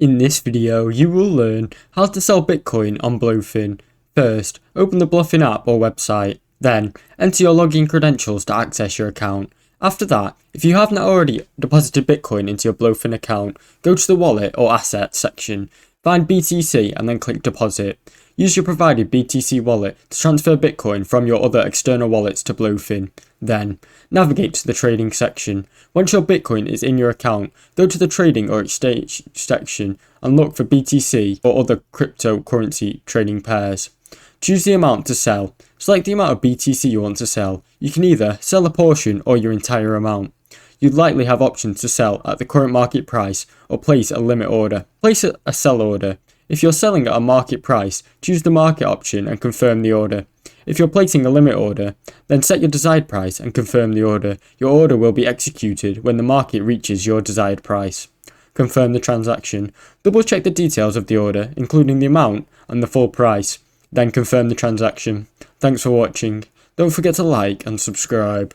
In this video, you will learn how to sell Bitcoin on Blofin. First, open the Blofin app or website. Then, enter your login credentials to access your account. After that, if you haven't already deposited Bitcoin into your Blofin account, go to the Wallet or Assets section, find BTC and then click Deposit. Use your provided BTC wallet to transfer Bitcoin from your other external wallets to Blofin. Then, navigate to the trading section. Once your Bitcoin is in your account, go to the trading or exchange section and look for BTC or other cryptocurrency trading pairs. Choose the amount to sell. Select the amount of BTC you want to sell. You can either sell a portion or your entire amount. You'd likely have options to sell at the current market price or place a limit order. Place a sell order. If you're selling at a market price, choose the market option and confirm the order. If you're placing a limit order, then set your desired price and confirm the order. Your order will be executed when the market reaches your desired price. Confirm the transaction. Double check the details of the order, including the amount and the full price. Then confirm the transaction. Thanks for watching. Don't forget to like and subscribe.